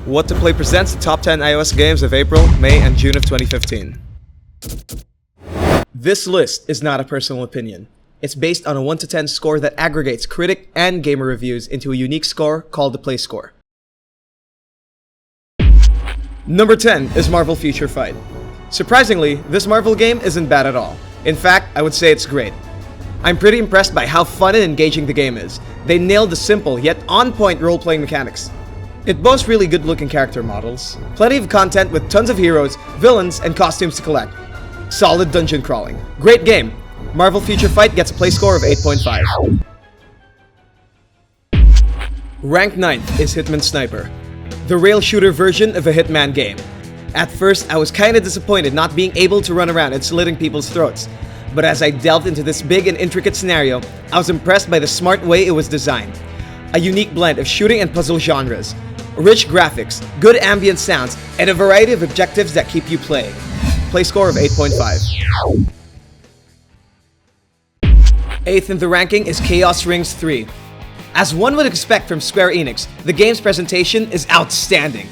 What to Play presents the top 10 iOS games of April, May, and June of 2015. This list is not a personal opinion. It's based on a 1 to 10 score that aggregates critic and gamer reviews into a unique score called the Play Score. Number 10 is Marvel Future Fight. Surprisingly, this Marvel game isn't bad at all. In fact, I would say it's great. I'm pretty impressed by how fun and engaging the game is. They nailed the simple yet on-point role-playing mechanics. It boasts really good-looking character models, plenty of content with tons of heroes, villains, and costumes to collect. Solid dungeon crawling. Great game. Marvel Future Fight gets a play score of 8.5. Ranked 9th is Hitman Sniper, the rail shooter version of a Hitman game. At first, I was kinda disappointed not being able to run around and slitting people's throats. But as I delved into this big and intricate scenario, I was impressed by the smart way it was designed. A unique blend of shooting and puzzle genres, rich graphics, good ambient sounds, and a variety of objectives that keep you playing. Play score of 8.5. 8th in the ranking is Chaos Rings 3. As one would expect from Square Enix, the game's presentation is outstanding.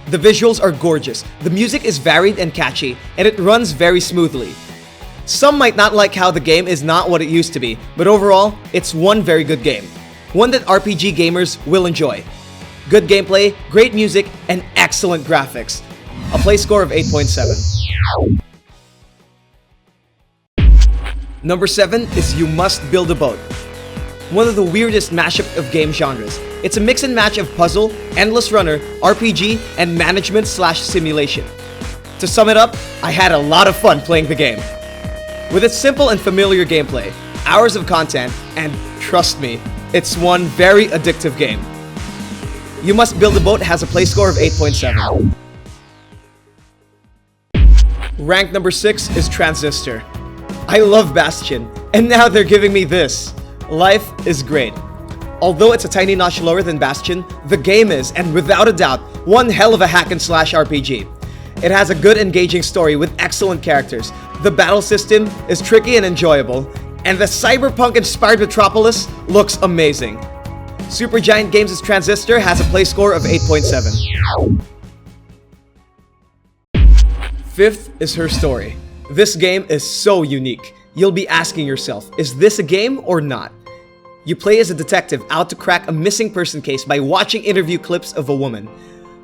The visuals are gorgeous, the music is varied and catchy, and it runs very smoothly. Some might not like how the game is not what it used to be, but overall, it's one very good game. One that RPG gamers will enjoy. Good gameplay, great music, and excellent graphics. A play score of 8.7. Number 7 is You Must Build a Boat. One of the weirdest mashup of game genres. It's a mix and match of puzzle, endless runner, RPG, and management/simulation. To sum it up, I had a lot of fun playing the game. With its simple and familiar gameplay, hours of content, and trust me, it's one very addictive game. You Must Build a Boat has a play score of 8.7. Ranked number 6 is Transistor. I love Bastion, and now they're giving me this. Life is great. Although it's a tiny notch lower than Bastion, the game is, and without a doubt, one hell of a hack and slash RPG. It has a good engaging story with excellent characters. The battle system is tricky and enjoyable, and the cyberpunk-inspired metropolis looks amazing. Supergiant Games' Transistor has a play score of 8.7. 5th is Her Story. This game is so unique. You'll be asking yourself, is this a game or not? You play as a detective out to crack a missing person case by watching interview clips of a woman.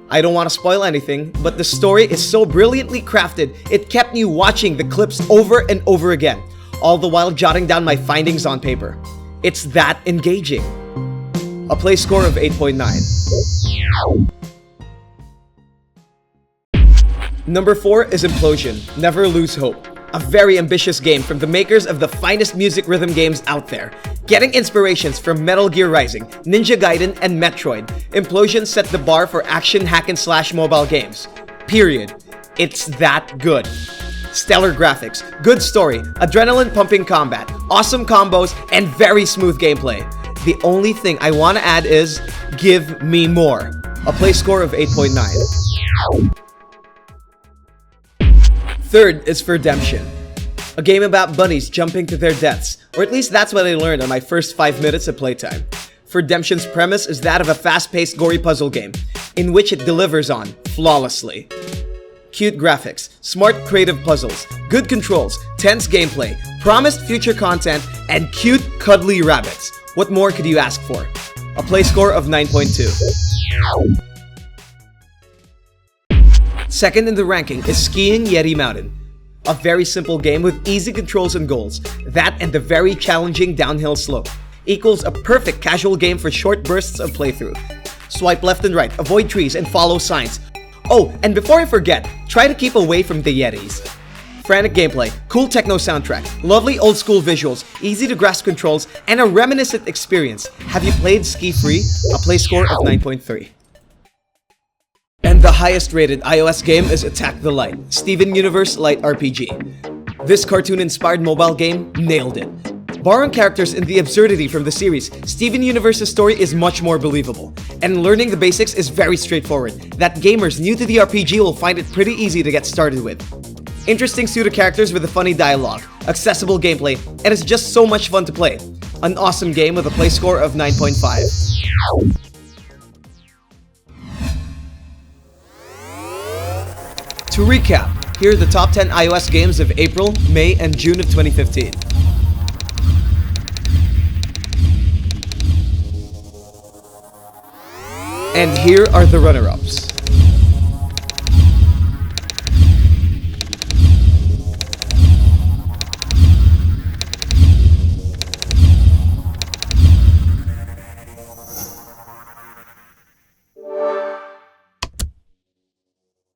I don't want to spoil anything, but the story is so brilliantly crafted, it kept me watching the clips over and over again, all the while jotting down my findings on paper. It's that engaging. A play score of 8.9. Number 4 is Implosion, Never Lose Hope. A very ambitious game from the makers of the finest music rhythm games out there. Getting inspirations from Metal Gear Rising, Ninja Gaiden, and Metroid, Implosion set the bar for action hack-and-slash mobile games. Period. It's that good. Stellar graphics, good story, adrenaline-pumping combat, awesome combos, and very smooth gameplay. The only thing I want to add is, give me more. A play score of 8.9. 3rd is Redemption. A game about bunnies jumping to their deaths, or at least that's what I learned on my first 5 minutes of playtime. Redemption's premise is that of a fast-paced gory puzzle game, in which it delivers on flawlessly. Cute graphics, smart creative puzzles, good controls, tense gameplay, promised future content, and cute cuddly rabbits. What more could you ask for? A play score of 9.2. 2nd in the ranking is Skiing Yeti Mountain. A very simple game with easy controls and goals. That and the very challenging downhill slope equals a perfect casual game for short bursts of playthrough. Swipe left and right, avoid trees, and follow signs. Oh, and before I forget, try to keep away from the Yetis. Frantic gameplay, cool techno soundtrack, lovely old school visuals, easy to grasp controls, and a reminiscent experience. Have you played Ski Free? A play score of 9.3. And the highest rated iOS game is Attack the Light, Steven Universe Light RPG. This cartoon-inspired mobile game nailed it. Borrowing characters and the absurdity from the series, Steven Universe's story is much more believable. And learning the basics is very straightforward, that gamers new to the RPG will find it pretty easy to get started with. Interesting suit of characters with a funny dialogue, accessible gameplay, and it's just so much fun to play. An awesome game with a play score of 9.5. To recap, here are the top 10 iOS games of April, May, and June of 2015. And here are the runner-ups.